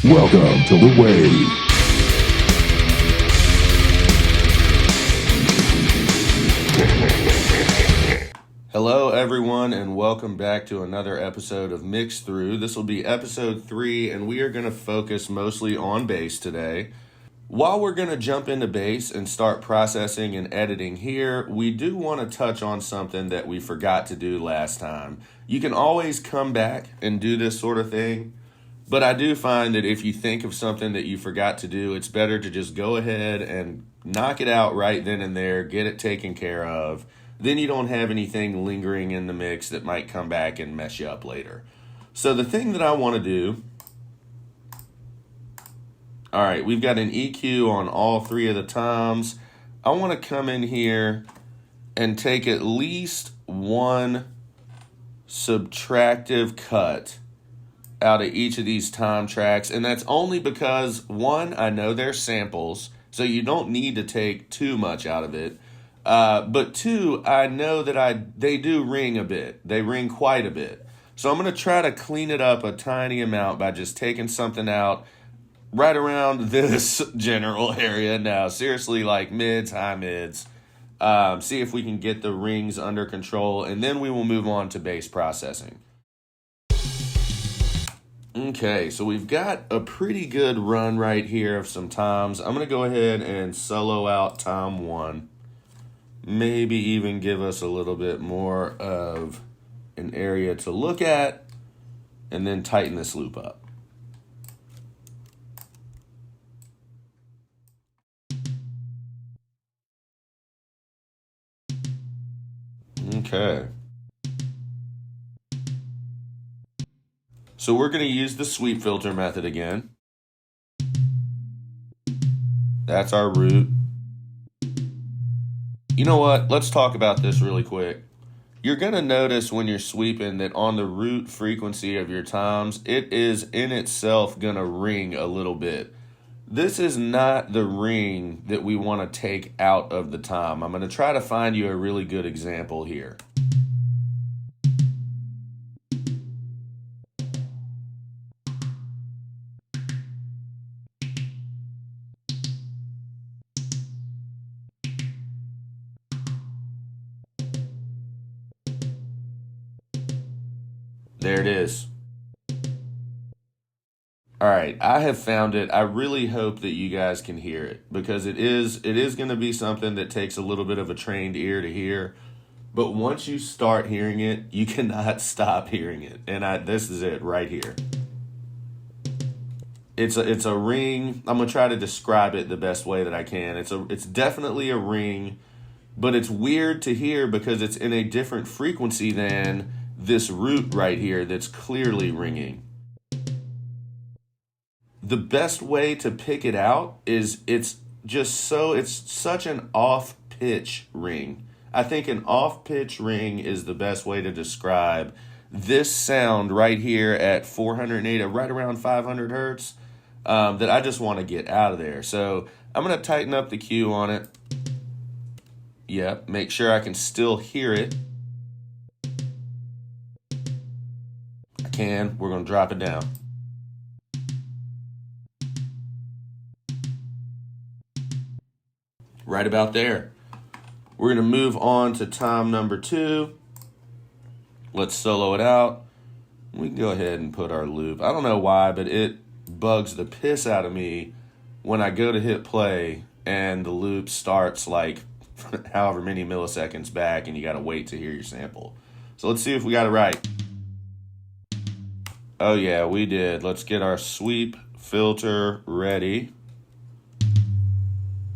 Welcome to The Wave. Hello, everyone, and welcome back to another episode of Thru. This will be episode 3, and we are going to focus mostly on bass today. While we're going to jump into bass and start processing and editing here, we do want to touch on something that we forgot to do last time. You can always come back and do this sort of thing, but I do find that if you think of something that you forgot to do, it's better to just go ahead and knock it out right then and there, get it taken care of. Then you don't have anything lingering in the mix that might come back and mess you up later. So the thing that I want to do, all right, we've got an EQ on all 3 of the toms. I want to come in here and take at least one subtractive cut out of each of these tom tracks. And that's only because, one, I know they're samples, so you don't need to take too much out of it. But 2, I know that they do ring a bit. They ring quite a bit. So I'm going to try to clean it up a tiny amount by just taking something out right around this general area now. Seriously, like mids, high mids. See if we can get the rings under control, and then we will move on to bass processing. Okay, so we've got a pretty good run right here of some toms. I'm going to go ahead and solo out tom 1. Maybe even give us a little bit more of an area to look at, and then tighten this loop up. Okay. So we're going to use the sweep filter method again. That's our root. You know what? Let's talk about this really quick. You're going to notice when you're sweeping that on the root frequency of your toms, it is in itself going to ring a little bit. This is not the ring that we want to take out of the tom. I'm going to try to find you a really good example here. There it is. All right, I have found it. I really hope that you guys can hear it, because it is going to be something that takes a little bit of a trained ear to hear. But once you start hearing it, you cannot stop hearing it. And this is it right here. It's a ring. I'm going to try to describe it the best way that I can. It's definitely a ring, but it's weird to hear because it's in a different frequency than this root right here that's clearly ringing. The best way to pick it out is it's such an off-pitch ring. I think an off-pitch ring is the best way to describe this sound right here at 408, right around 500 hertz, that I just want to get out of there. So I'm going to tighten up the Q on it. Yep, make sure I can still hear it. We're going to drop it down. Right about there. We're going to move on to tom number 2. Let's solo it out. We can go ahead and put our loop. I don't know why, but it bugs the piss out of me when I go to hit play and the loop starts like however many milliseconds back and you got to wait to hear your sample. So let's see if we got it right. Oh yeah, we did. Let's get our sweep filter ready.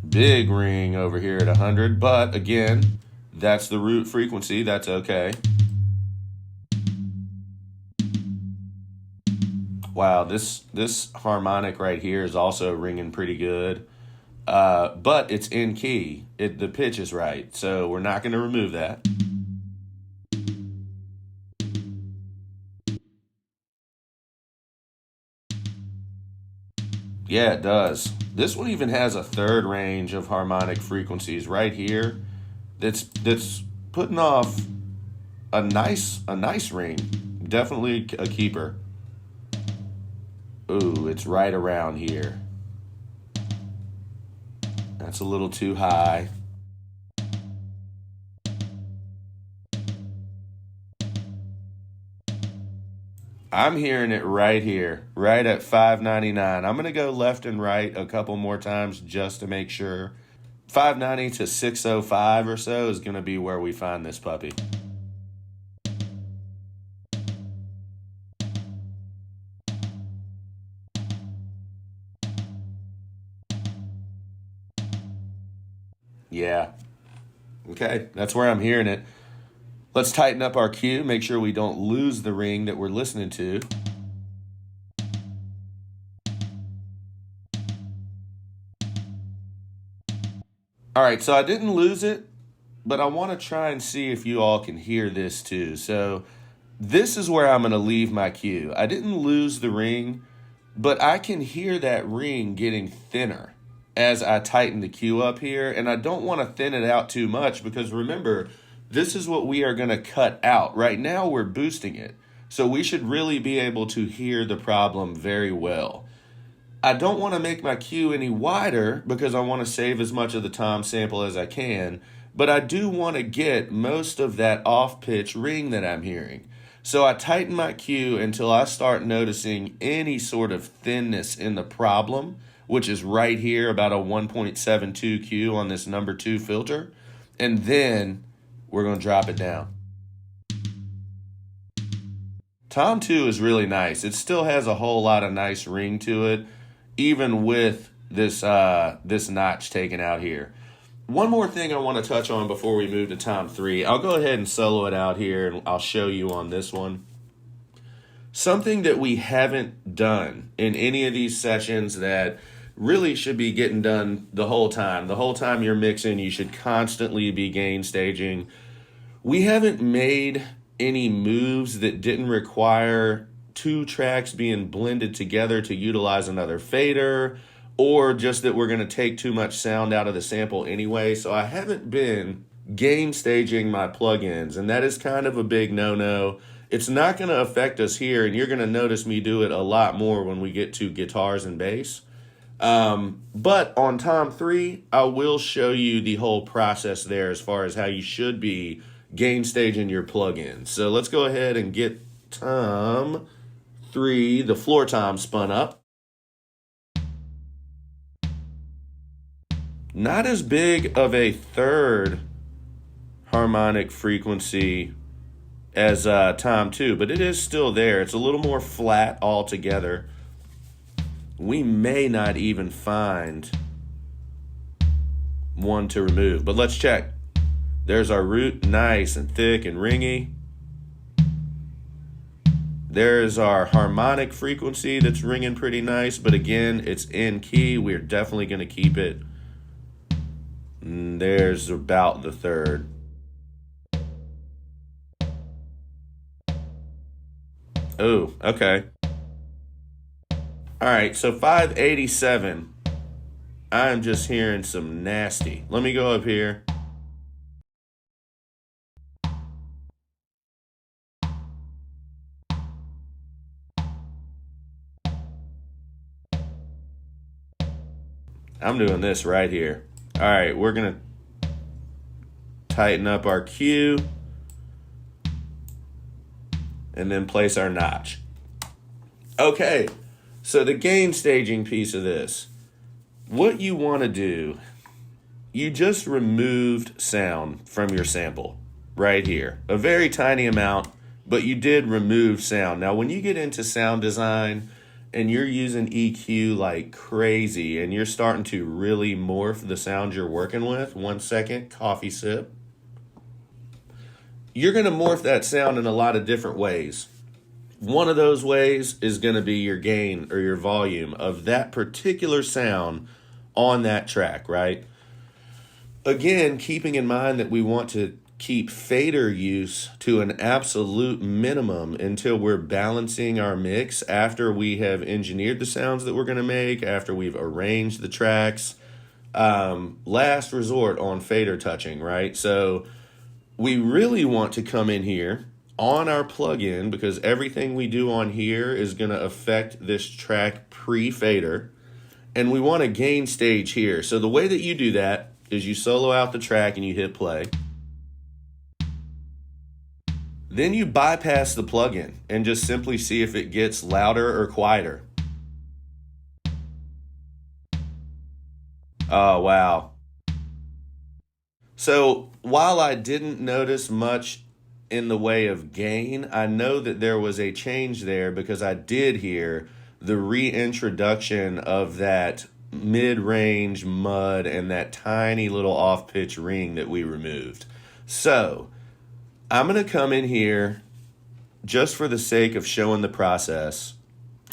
Big ring over here at 100, but again, that's the root frequency. That's okay. Wow, this harmonic right here is also ringing pretty good, but it's in key. The pitch is right, so we're not going to remove that. Yeah, it does. This one even has a third range of harmonic frequencies right here that's putting off a nice ring. Definitely a keeper. Ooh, it's right around here. That's a little too high. I'm hearing it right here, right at 599. I'm going to go left and right a couple more times just to make sure. 590 to 605 or so is going to be where we find this puppy. Yeah. Okay, that's where I'm hearing it. Let's tighten up our cue, make sure we don't lose the ring that we're listening to. All right, so I didn't lose it, but I want to try and see if you all can hear this too. So this is where I'm going to leave my cue. I didn't lose the ring, but I can hear that ring getting thinner as I tighten the cue up here, and I don't want to thin it out too much because remember, this is what we are going to cut out. Right now, we're boosting it. So we should really be able to hear the problem very well. I don't want to make my cue any wider because I want to save as much of the tom sample as I can, but I do want to get most of that off-pitch ring that I'm hearing. So I tighten my cue until I start noticing any sort of thinness in the problem, which is right here, about a 1.72 Q on this number 2 filter, and then we're going to drop it down. Tom 2 is really nice. It still has a whole lot of nice ring to it, even with this notch taken out here. One more thing I want to touch on before we move to Tom 3. I'll go ahead and solo it out here, and I'll show you on this one. Something that we haven't done in any of these sessions that really should be getting done the whole time. The whole time you're mixing, you should constantly be gain staging. We haven't made any moves that didn't require 2 tracks being blended together to utilize another fader, or just that we're going to take too much sound out of the sample anyway. So I haven't been gain staging my plugins, and that is kind of a big no-no. It's not going to affect us here, and you're going to notice me do it a lot more when we get to guitars and bass. But on Tom 3, I will show you the whole process there as far as how you should be gain staging your plugins. So let's go ahead and get Tom 3, the floor tom, spun up. Not as big of a third harmonic frequency as Tom 2, but it is still there. It's a little more flat altogether. We may not even find one to remove, but let's check. There's our root, nice and thick and ringy. There's our harmonic frequency that's ringing pretty nice, but again, it's in key. We're definitely going to keep it. And there's about the third. Oh, okay. All right, so 587. I'm just hearing some nasty. Let me go up here. I'm doing this right here. All right, we're going to tighten up our cue and then place our notch. Okay, so the gain staging piece of this. What you want to do, you just removed sound from your sample right here. A very tiny amount, but you did remove sound. Now, when you get into sound design and you're using EQ like crazy and you're starting to really morph the sound you're working with, 1 second, coffee sip, you're going to morph that sound in a lot of different ways. One of those ways is going to be your gain or your volume of that particular sound on that track, right? Again, keeping in mind that we want to keep fader use to an absolute minimum until we're balancing our mix after we have engineered the sounds that we're going to make, after we've arranged the tracks. Last resort on fader touching, right? So we really want to come in here on our plugin, because everything we do on here is going to affect this track pre-fader, and we want a gain stage here. So the way that you do that is you solo out the track and you hit play. Then you bypass the plugin and just simply see if it gets louder or quieter. Oh, wow. So while I didn't notice much in the way of gain, I know that there was a change there because I did hear the reintroduction of that mid-range mud and that tiny little off-pitch ring that we removed. So I'm going to come in here just for the sake of showing the process.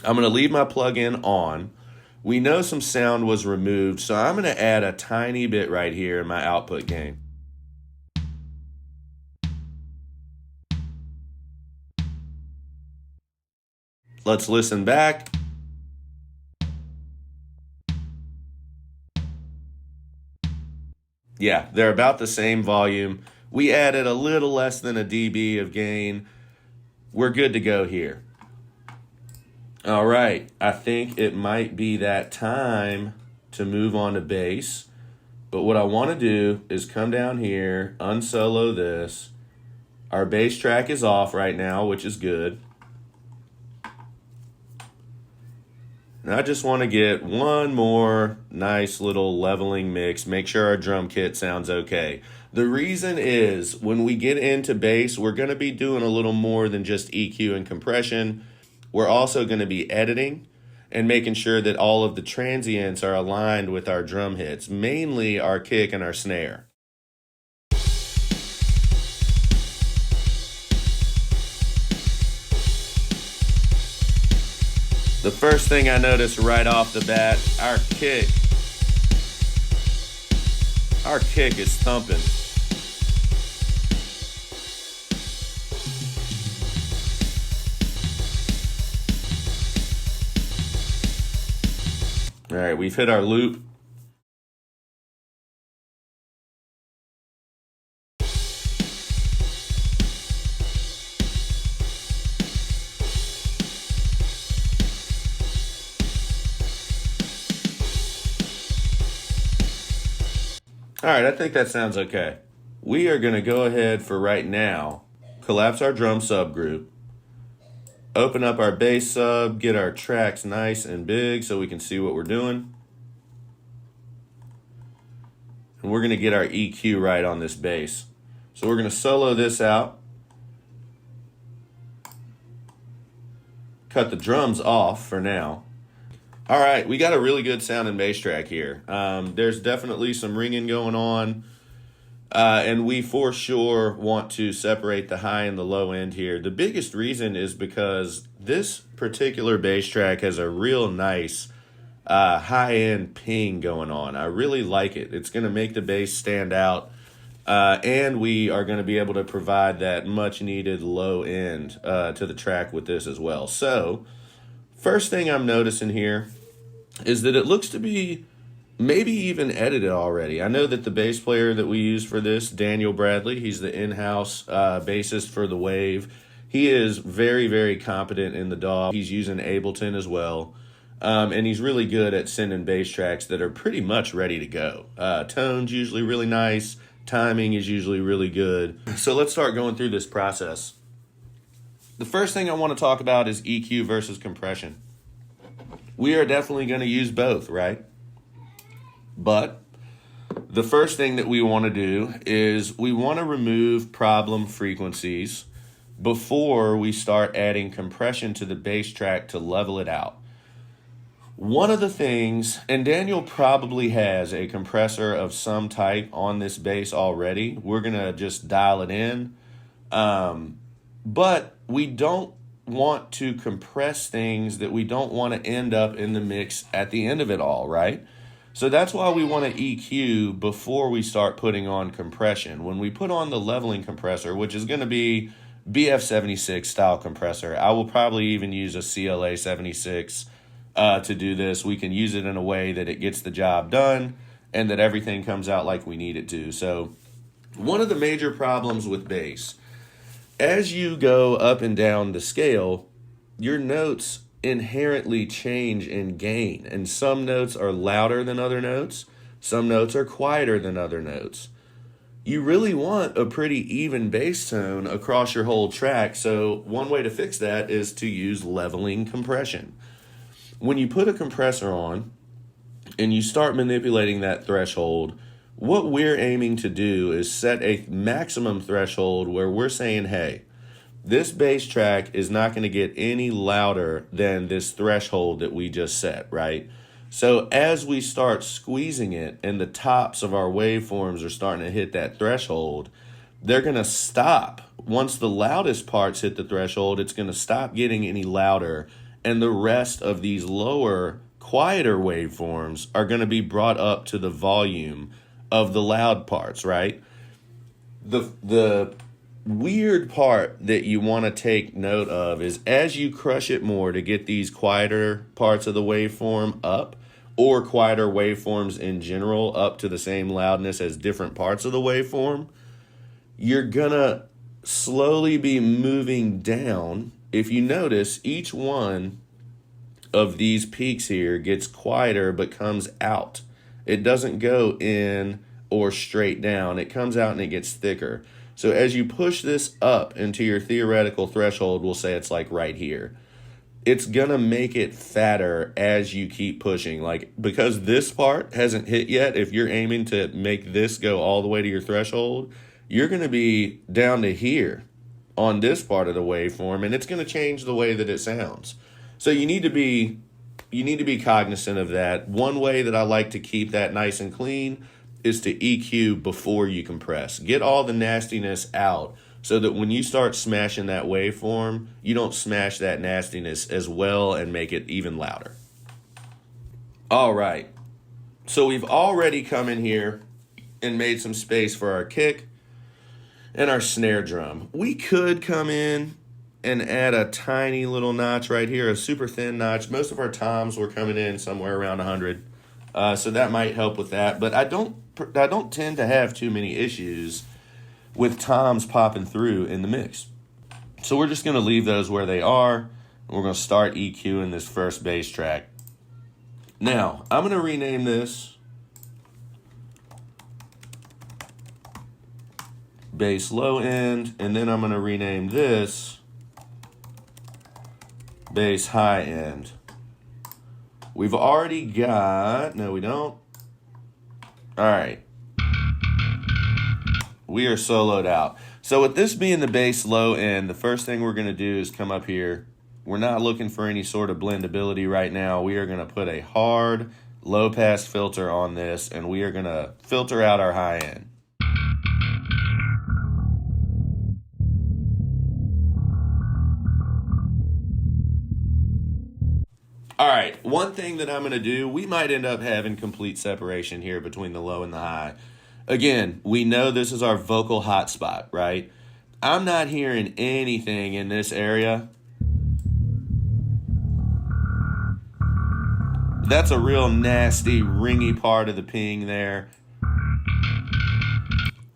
I'm going to leave my plugin on. We know some sound was removed, so I'm going to add a tiny bit right here in my output gain. Let's listen back. Yeah, they're about the same volume. We added a little less than a dB of gain. We're good to go here. All right, I think it might be that time to move on to bass. But what I want to do is come down here, unsolo this. Our bass track is off right now, which is good. And I just want to get one more nice little leveling mix, make sure our drum kit sounds okay. The reason is when we get into bass, we're going to be doing a little more than just EQ and compression. We're also going to be editing and making sure that all of the transients are aligned with our drum hits, mainly our kick and our snare. The first thing I noticed right off the bat, our kick is thumping. All right, we've hit our loop. All right, I think that sounds okay. We are going to go ahead for right now, collapse our drum subgroup, open up our bass sub, get our tracks nice and big so we can see what we're doing. And we're going to get our EQ right on this bass. So we're going to solo this out. Cut the drums off for now. All right, we got a really good sounding bass track here. There's definitely some ringing going on, and we for sure want to separate the high and the low end here. The biggest reason is because this particular bass track has a real nice high-end ping going on. I really like it. It's going to make the bass stand out, and we are going to be able to provide that much-needed low end to the track with this as well. So, first thing I'm noticing here is that it looks to be maybe even edited already. I know that the bass player that we use for this, Daniel Bradley, he's the in-house bassist for The Wave. He is very, very competent in the DAW. He's using Ableton as well. And he's really good at sending bass tracks that are pretty much ready to go. Tone's usually really nice. Timing is usually really good. So let's start going through this process. The first thing I want to talk about is EQ versus compression. We are definitely going to use both, right? But the first thing that we want to do is we want to remove problem frequencies before we start adding compression to the bass track to level it out. One of the things, and Daniel probably has a compressor of some type on this bass already. We're going to just dial it in. But we don't want to compress things that we don't want to end up in the mix at the end of it all, right? So that's why we want to EQ before we start putting on compression. When we put on the leveling compressor, which is going to be BF76 style compressor, I will probably even use a CLA 76 to do this. We can use it in a way that it gets the job done and that everything comes out like we need it to. So one of the major problems with bass as you go up and down the scale, your notes inherently change in gain. And some notes are louder than other notes. Some notes are quieter than other notes. You really want a pretty even bass tone across your whole track. So one way to fix that is to use leveling compression. When you put a compressor on and you start manipulating that threshold, what we're aiming to do is set a maximum threshold where we're saying, hey, this bass track is not going to get any louder than this threshold that we just set, right? So as we start squeezing it and the tops of our waveforms are starting to hit that threshold, they're going to stop. Once the loudest parts hit the threshold, it's going to stop getting any louder, and the rest of these lower, quieter waveforms are going to be brought up to the volume of the loud parts, right? The weird part that you want to take note of is as you crush it more to get these quieter parts of the waveform up, or quieter waveforms in general up to the same loudness as different parts of the waveform, you're gonna slowly be moving down. If you notice, each one of these peaks here gets quieter but comes out. It doesn't go in or straight down. It comes out and it gets thicker. So as you push this up into your theoretical threshold, we'll say it's like right here, it's gonna make it fatter as you keep pushing. Like, because this part hasn't hit yet, if you're aiming to make this go all the way to your threshold, you're gonna be down to here on this part of the waveform, and it's gonna change the way that it sounds. So you need to be cognizant of that. One way that I like to keep that nice and clean is to EQ before you compress. Get all the nastiness out, so that when you start smashing that waveform, you don't smash that nastiness as well and make it even louder. All right, so we've already come in here and made some space for our kick and our snare drum. We could come in and add a tiny little notch right here, a super thin notch. Most of our toms were coming in somewhere around 100, so that might help with that. But I don't tend to have too many issues with toms popping through in the mix. So we're just going to leave those where they are, and we're going to start EQing this first bass track. Now, I'm going to rename this bass low end, and then I'm going to rename this bass high end. We've already got, no we don't. All right. We are soloed out. So with this being the bass low end, the first thing we're going to do is come up here. We're not looking for any sort of blendability right now. We are going to put a hard low pass filter on this, and we are going to filter out our high end. All right, one thing that I'm going to do, we might end up having complete separation here between the low and the high. Again, we know this is our vocal hotspot, right? I'm not hearing anything in this area. That's a real nasty, ringy part of the ping there.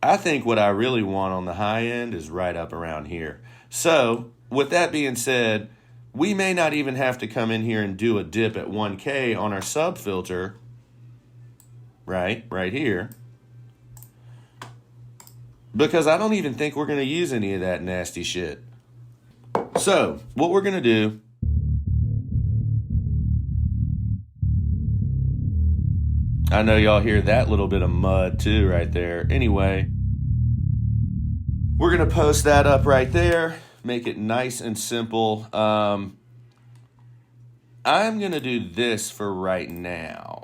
I think what I really want on the high end is right up around here. So, with that being said, we may not even have to come in here and do a dip at 1K on our sub filter, right here. Because I don't even think we're going to use any of that nasty shit. So, what we're going to do, I know y'all hear that little bit of mud too right there. Anyway, we're going to post that up right there, make it nice and simple. I'm going to do this for right now.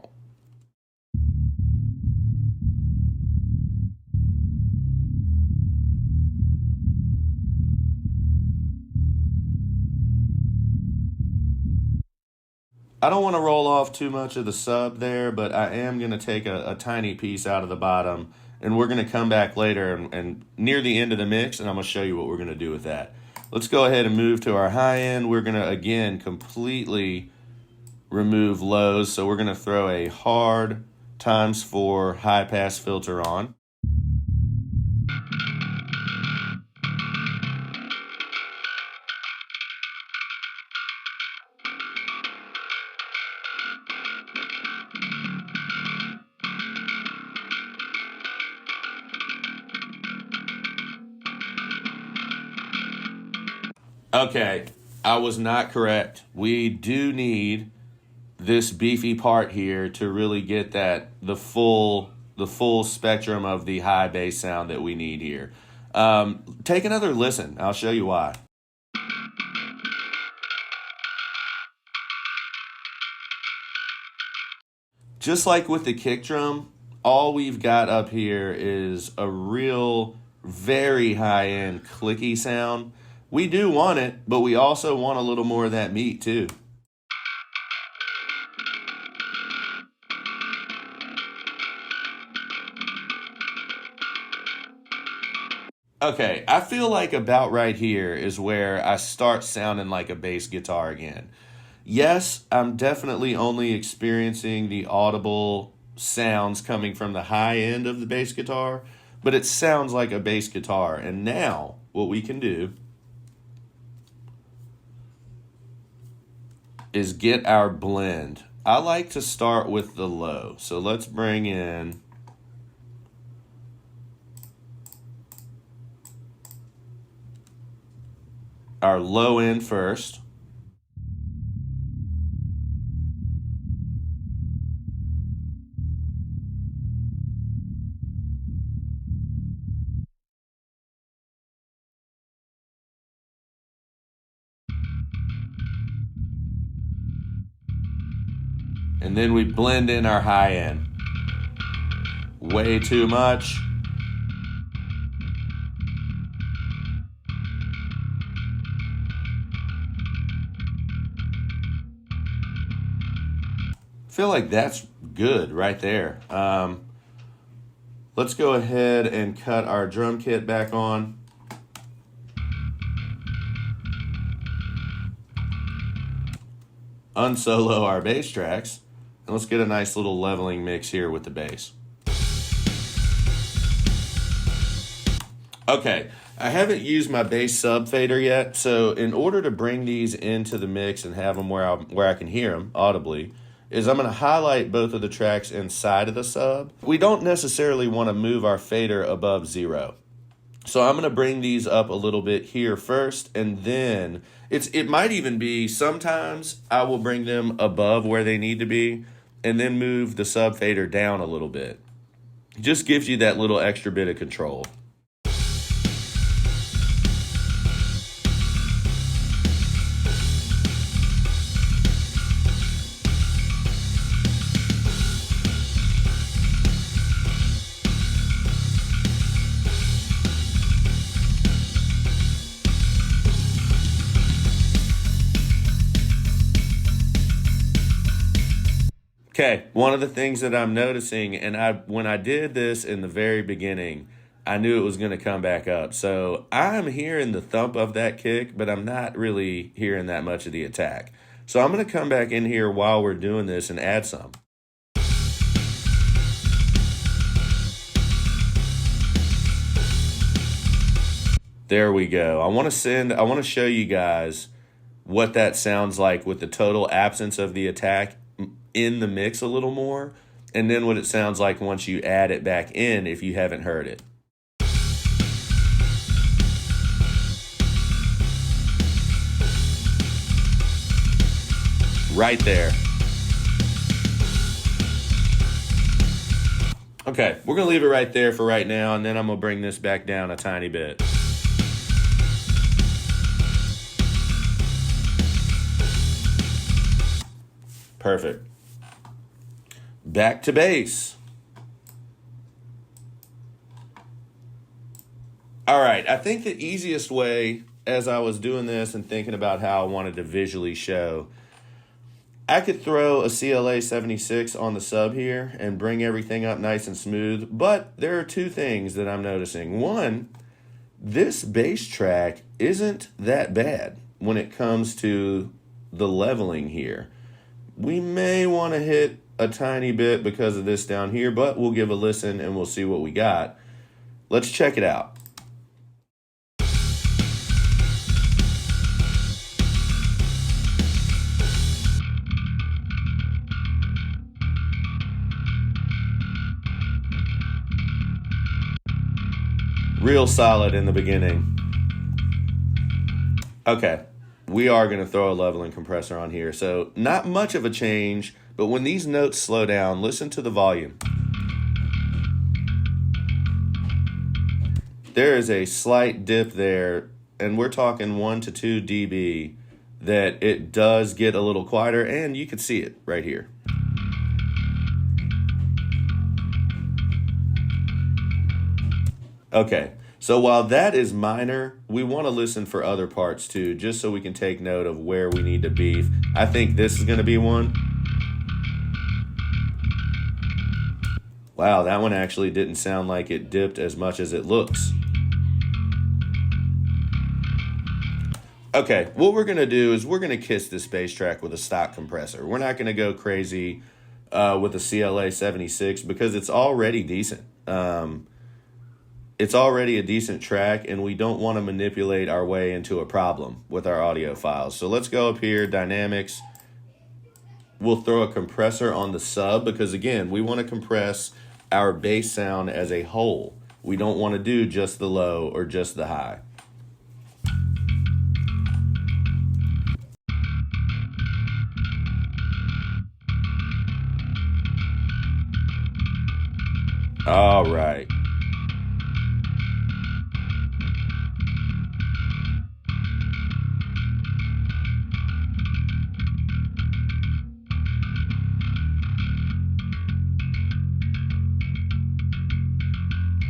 I don't want to roll off too much of the sub there, but I am going to take a tiny piece out of the bottom, and we're going to come back later and near the end of the mix, and I'm going to show you what we're going to do with that. Let's go ahead and move to our high end. We're going to, again, completely remove lows, so we're going to throw a hard ×4 high-pass filter on. Okay, I was not correct. We do need this beefy part here to really get the full spectrum of the high bass sound that we need here. Take another listen. I'll show you why. Just like with the kick drum, all we've got up here is a real, very high end clicky sound. We do want it, but we also want a little more of that meat too. Okay, I feel like about right here is where I start sounding like a bass guitar again. Yes, I'm definitely only experiencing the audible sounds coming from the high end of the bass guitar, but it sounds like a bass guitar. And now, what we can do is get our blend. I like to start with the low. So let's bring in our low end first. And then we blend in our high end. Way too much. I feel like that's good right there. Let's go ahead and cut our drum kit back on. Unsolo our bass tracks. And let's get a nice little leveling mix here with the bass. Okay, I haven't used my bass sub fader yet, so in order to bring these into the mix and have them where I can hear them audibly, is I'm going to highlight both of the tracks inside of the sub. We don't necessarily want to move our fader above 0. So I'm going to bring these up a little bit here first, and then it might even be sometimes I will bring them above where they need to be and then move the sub fader down a little bit. It just gives you that little extra bit of control. Okay, one of the things that I'm noticing, and when I did this in the very beginning, I knew it was going to come back up. So I'm hearing the thump of that kick, but I'm not really hearing that much of the attack. So I'm going to come back in here while we're doing this and add some. There we go. I want to show you guys what that sounds like with the total absence of the attack in the mix a little more, and then what it sounds like once you add it back in if you haven't heard it. Right there. Okay, we're going to leave it right there for right now, and then I'm going to bring this back down a tiny bit. Perfect. Back to bass. All right, I think the easiest way, as I was doing this and thinking about how I wanted to visually show, I could throw a CLA 76 on the sub here and bring everything up nice and smooth, but there are two things that I'm noticing. One, this bass track isn't that bad when it comes to the leveling here. We may want to hit a tiny bit because of this down here, but we'll give a listen and we'll see what we got. Let's check it out. Real solid in the beginning. Okay, we are going to throw a leveling compressor on here. So not much of a change, but when these notes slow down, listen to the volume. There is a slight dip there, and we're talking 1 to 2 dB, that it does get a little quieter, and you can see it right here. Okay, so while that is minor, we want to listen for other parts too, just so we can take note of where we need to beef. I think this is going to be one. Wow, that one actually didn't sound like it dipped as much as it looks. Okay, what we're going to do is we're going to kiss this bass track with a stock compressor. We're not going to go crazy with a CLA 76 because it's already decent. It's already a decent track, and we don't want to manipulate our way into a problem with our audio files. So let's go up here, Dynamics. We'll throw a compressor on the sub because, again, we want to compress our bass sound as a whole. We don't want to do just the low or just the high. All right.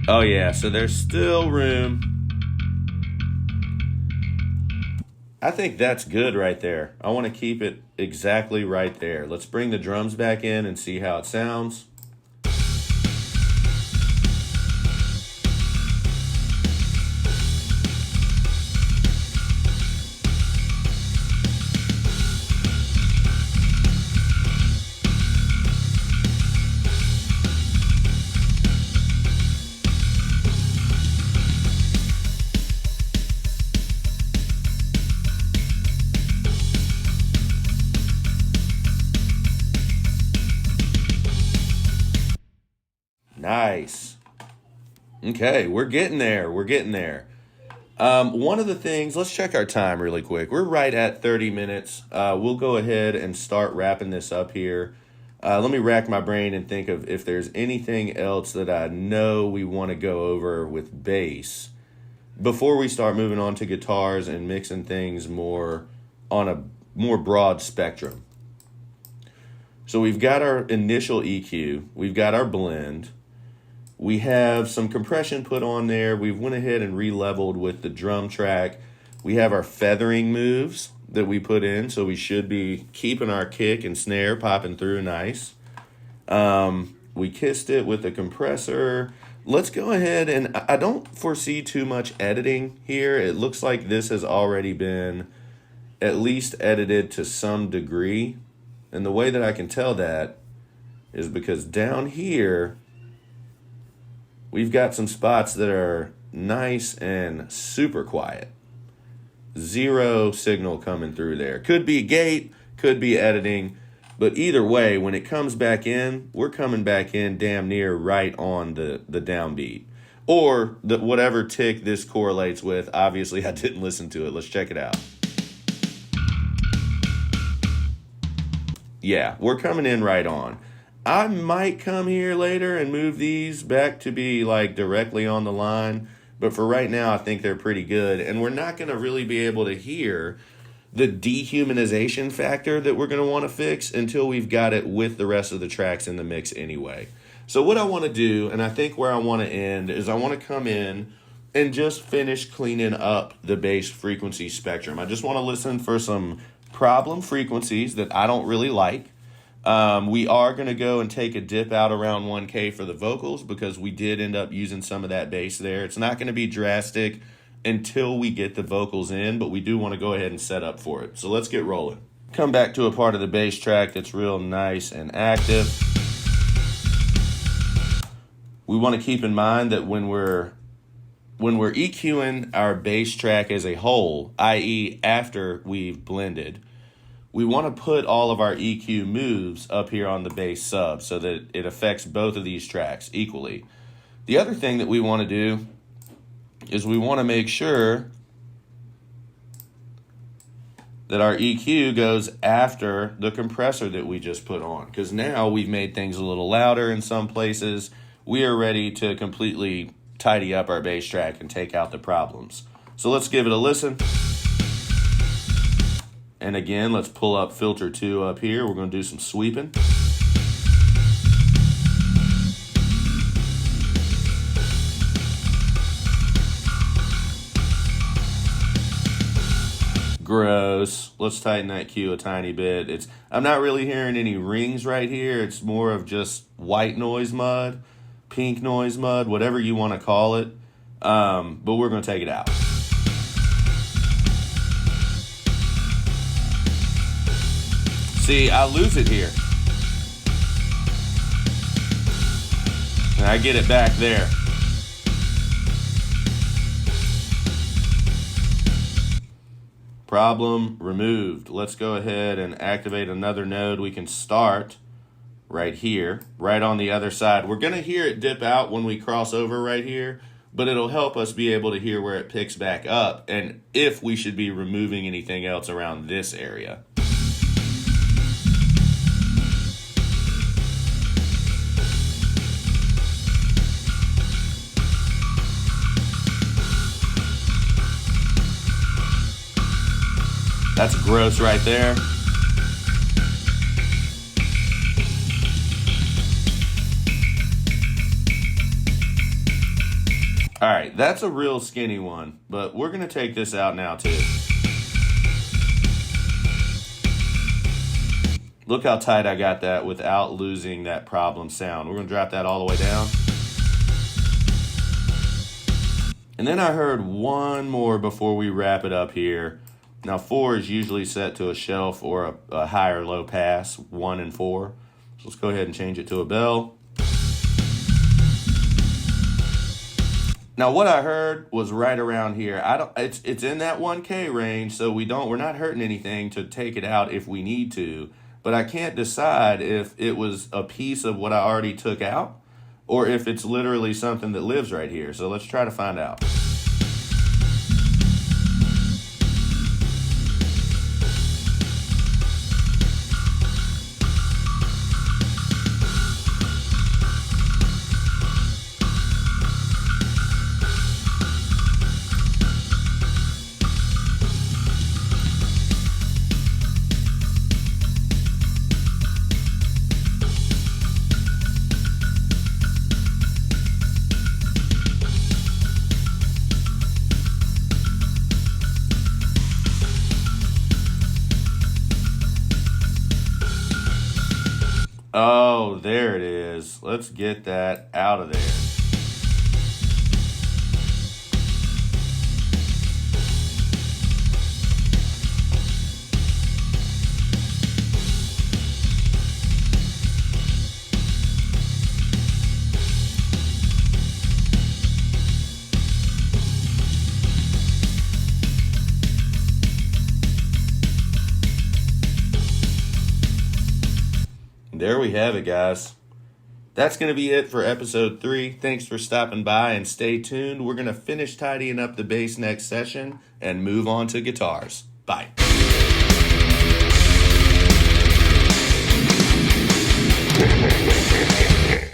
Oh, yeah, so there's still room. I think that's good right there. I want to keep it exactly right there. Let's bring the drums back in and see how it sounds. Nice. Okay, we're getting there. We're getting there. One of the things, let's check our time really quick. We're right at 30 minutes. We'll go ahead and start wrapping this up here. Let me rack my brain and think of if there's anything else that I know we want to go over with bass before we start moving on to guitars and mixing things more on a more broad spectrum. So we've got our initial EQ. We've got our blend. We have some compression put on there. We've went ahead and re-leveled with the drum track. We have our feathering moves that we put in, so we should be keeping our kick and snare popping through nice. We kissed it with the compressor. Let's go ahead, and I don't foresee too much editing here. It looks like this has already been at least edited to some degree. And the way that I can tell that is because down here, we've got some spots that are nice and super quiet. Zero signal coming through there. Could be gate, could be editing, but either way, when it comes back in, we're coming back in damn near right on the downbeat. Or whatever tick this correlates with. Obviously, I didn't listen to it. Let's check it out. Yeah, we're coming in right on. I might come here later and move these back to be like directly on the line, but for right now, I think they're pretty good. And we're not going to really be able to hear the dehumanization factor that we're going to want to fix until we've got it with the rest of the tracks in the mix anyway. So what I want to do, and I think where I want to end, is I want to come in and just finish cleaning up the bass frequency spectrum. I just want to listen for some problem frequencies that I don't really like. We are going to go and take a dip out around 1K for the vocals because we did end up using some of that bass there. It's not going to be drastic until we get the vocals in, but we do want to go ahead and set up for it. So let's get rolling. Come back to a part of the bass track that's real nice and active. We want to keep in mind that when we're EQing our bass track as a whole, i.e. after we've blended, we want to put all of our EQ moves up here on the bass sub so that it affects both of these tracks equally. The other thing that we want to do is we want to make sure that our EQ goes after the compressor that we just put on, because now we've made things a little louder in some places. We are ready to completely tidy up our bass track and take out the problems. So let's give it a listen. And again, let's pull up filter 2 up here. We're going to do some sweeping. Gross. Let's tighten that Q a tiny bit. I'm not really hearing any rings right here. It's more of just white noise mud, pink noise mud, whatever you want to call it. But we're going to take it out. See, I lose it here. And I get it back there. Problem removed. Let's go ahead and activate another node. We can start right here, right on the other side. We're going to hear it dip out when we cross over right here, but it'll help us be able to hear where it picks back up and if we should be removing anything else around this area. That's gross right there. All right, that's a real skinny one, but we're going to take this out now too. Look how tight I got that without losing that problem sound. We're going to drop that all the way down. And then I heard one more before we wrap it up here. Now 4 is usually set to a shelf or a high or low pass, 1 and 4. So let's go ahead and change it to a bell. Now what I heard was right around here. It's in that 1K range, so we're not hurting anything to take it out if we need to. But I can't decide if it was a piece of what I already took out or if it's literally something that lives right here. So let's try to find out. Oh, there it is. Let's get that out of there. There we have it, guys. That's going to be it for episode 3. Thanks for stopping by and stay tuned. We're going to finish tidying up the bass next session and move on to guitars. Bye.